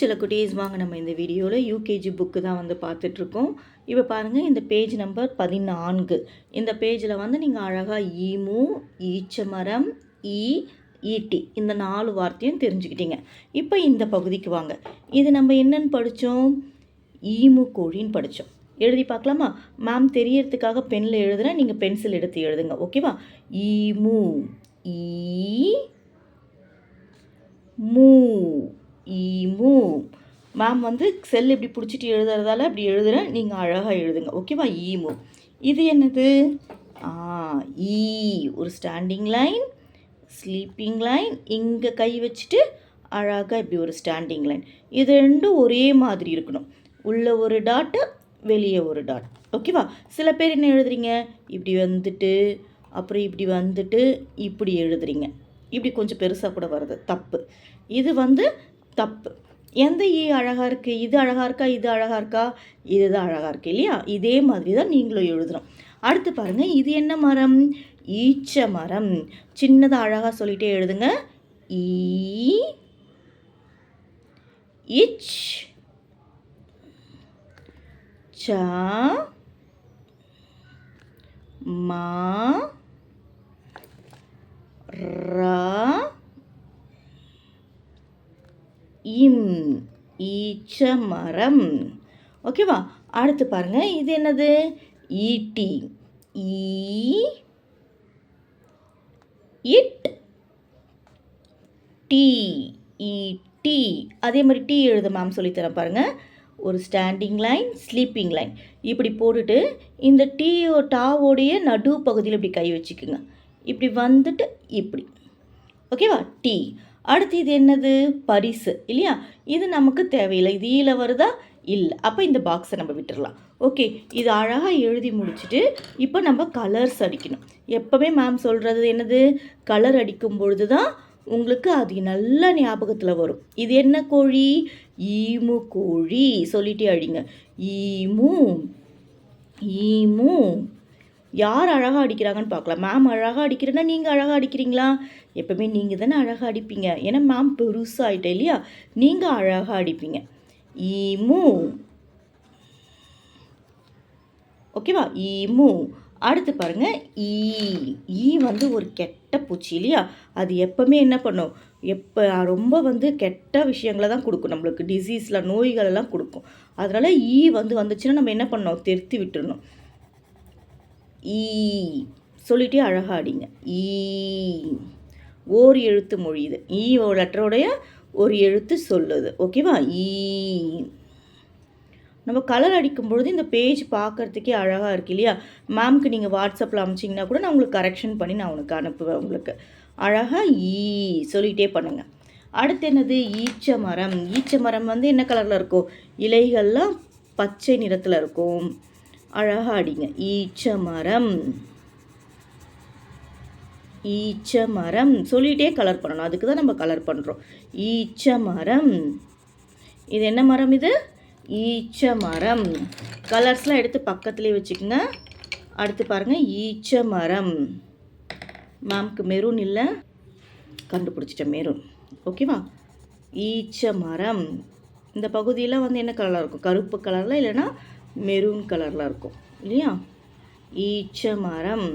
சில குட்டீஸ் வாங்க நம்ம இந்த வீடியோவில் யூகேஜி புக்கு தான் வந்து பார்த்துட்ருக்கோம். இப்போ பாருங்கள், இந்த பேஜ் நம்பர் 14. இந்த பேஜில் வந்து நீங்கள் அழகாக ஈமு, ஈச்சமரம், ஈட்டி இந்த 4 வார்த்தையும் தெரிஞ்சுக்கிட்டீங்க. இப்போ இந்த பகுதிக்கு வாங்க. இது நம்ம என்னன்னு படித்தோம்? ஈமு கோழின்னு படித்தோம். எழுதி பார்க்கலாமா? மேம் தெரியறதுக்காக பெனில் எழுதுகிறேன், நீங்கள் பென்சில் எடுத்து எழுதுங்க. ஓகேவா? ஈமு, ஈ மூ, ஈமு. மேம் வந்து செல் இப்படி பிடிச்சிட்டு எழுதுறதால இப்படி எழுதுகிறேன், நீங்கள் அழகாக எழுதுங்க. ஓகேவா? ஈமு. இது என்னது? ஈ. ஒரு ஸ்டாண்டிங் லைன், ஸ்லீப்பிங் லைன், இங்கே கை வச்சுட்டு அழகாக இப்படி ஒரு ஸ்டாண்டிங் லைன். இது ரெண்டும் ஒரே மாதிரி இருக்கணும். உள்ள ஒரு டாட்டு, வெளியே ஒரு டாட். ஓகேவா? சில பேர் என்ன எழுதுறீங்க, இப்படி வந்துட்டு அப்புறம் இப்படி வந்துட்டு இப்படி எழுதுறீங்க. இப்படி கொஞ்சம் பெருசாக கூட வருது, தப்பு. இது வந்து தப்பு. எந்த ஈ அழகாக இருக்குது? இது அழகாக இருக்கா, இது அழகாக இருக்கா? இது தான் அழகாக இருக்குது இல்லையா? இதே மாதிரி தான் நீங்களும் எழுதணும். அடுத்து பாருங்கள், இது என்ன மரம்? ஈச்ச மரம். சின்னதாக அழகாக சொல்லிகிட்டே எழுதுங்க. ஈ, இச், ச, மா, ரா, இம். ஈச்ச மரம். ஓகேவா? அடுத்து பாருங்கள், இது என்னது? ஈட்டி. ஈ, இட், டி. ஈட்டி. அதே மாதிரி டீ எழுத மேம் சொல்லித்தரேன் பாருங்கள். ஒரு ஸ்டாண்டிங் லைன், ஸ்லீப்பிங் லைன் இப்படி போட்டுட்டு இந்த டாவோடைய நடு பகுதியில் இப்படி கை வச்சுக்குங்க. இப்படி வந்துட்டு இப்படி. ஓகேவா? டீ. அடுத்து இது என்னது? பரிசு இல்லையா? இது நமக்கு தேவையில்லை. இது ஈல வருதா? இல்லை. அப்போ இந்த பாக்ஸை நம்ம விட்டுடலாம். ஓகே, இது அழகாக எழுதி முடிச்சுட்டு இப்போ நம்ம கலர்ஸ் அடிக்கணும். எப்போவுமே மேம் சொல்கிறது என்னது? கலர் அடிக்கும் பொழுது தான் உங்களுக்கு அது நல்ல ஞாபகத்தில் வரும். இது என்ன கோழி? ஈமு கோழி. சொல்லிட்டே அடிங்க. Emu, emu. யார் அழகாக அடிக்கிறாங்கன்னு பார்க்கலாம். மேம் அழகாக அடிக்கிறேன்னா நீங்கள் அழகாக அடிக்கிறீங்களா? எப்போவுமே நீங்கள் தானே அழகாக அடிப்பீங்க. ஏன்னா மேம் பெருசாகிட்டே இல்லையா? நீங்கள் அழகாக அடிப்பீங்க. ஈமு. ஓகேவா? ஈமு. அடுத்து பாருங்கள், ஈ வந்து ஒரு கெட்ட பூச்சி இல்லையா? அது எப்போவுமே என்ன பண்ணும்? ரொம்ப வந்து கெட்ட விஷயங்களை தான் கொடுக்கும். நம்மளுக்கு டிசீஸில் நோய்களெல்லாம் கொடுக்கும். அதனால் ஈ வந்துச்சுன்னா நம்ம என்ன பண்ணணும்? தெருத்தி விட்டுறணும். ஈ சொல்லிட்டே அழகாக அடிங்க. ஈ. ஓர் எழுத்து மொழியுது. ஈ லெட்டரோடைய ஒரு எழுத்து சொல்லுது. ஓகேவா? ஈ. நம்ம கலர் அடிக்கும் பொழுது இந்த பேஜ் பார்க்குறதுக்கே அழகாக இருக்குது இல்லையா? மேம்க்கு நீங்கள் வாட்ஸ்அப்பில் அனுப்பிச்சிங்கன்னா கூட நான் உங்களுக்கு கரெக்ஷன் பண்ணி நான் உனக்கு அனுப்புவேன். உங்களுக்கு அழகாக ஈ சொல்லிகிட்டே பண்ணுங்கள். அடுத்து என்னது? ஈச்ச மரம். ஈச்ச மரம் வந்து என்ன கலரில் இருக்கும்? இலைகள்லாம் பச்சை நிறத்தில் இருக்கும். அழகாக அடிங்க. ஈச்ச மரம், ஈச்ச மரம். சொல்லிகிட்டே கலர் பண்ணணும். அதுக்கு தான் நம்ம கலர் பண்ணுறோம். ஈச்ச மரம். இது என்ன மரம்? இது ஈச்ச மரம். கலர்ஸ்லாம் எடுத்து பக்கத்துலேயே வச்சுக்கோங்க. அடுத்து பாருங்கள், ஈச்ச மரம். மேம்க்கு மெரூன் இல்லை, கண்டுபிடிச்சிட்டேன் மெரூன். ஓகேவா? ஈச்ச மரம். இந்த பகுதியில் வந்து என்ன கலரில் இருக்கும்? கருப்பு கலரில், இல்லைன்னா மெரூன் கலரில் இருக்கும் இல்லையா? ஈச்ச மரம்,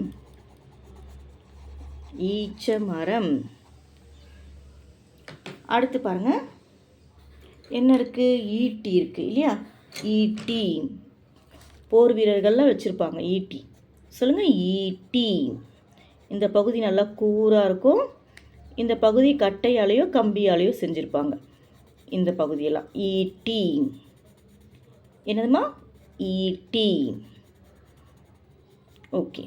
ஈச்ச மரம். அடுத்து பாருங்கள், என்ன இருக்குது? ஈட்டி இருக்குது இல்லையா? ஈட்டி. போர் வீரர்கள்லாம் வச்சுருப்பாங்க ஈட்டி. சொல்லுங்கள், ஈட்டி. இந்த பகுதி நல்லா கூராக இருக்கும். இந்த பகுதி கட்டையாலேயோ கம்பியாலேயோ செஞ்சுருப்பாங்க. இந்த பகுதியெல்லாம் ஈட்டி. என்னதுமா? ஈட்டி. ஓகே.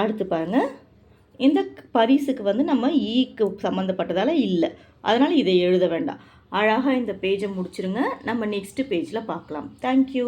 அடுத்து பாருங்கள், இந்த பரிசுக்கு வந்து நம்ம ஈக்கு சம்மந்தப்பட்டதால் இல்லை, அதனால் இதை எழுத வேண்டாம். அழகாக இந்த பேஜை முடிச்சிருங்க. நம்ம நெக்ஸ்ட்டு பேஜில் பார்க்கலாம். தேங்க்யூ.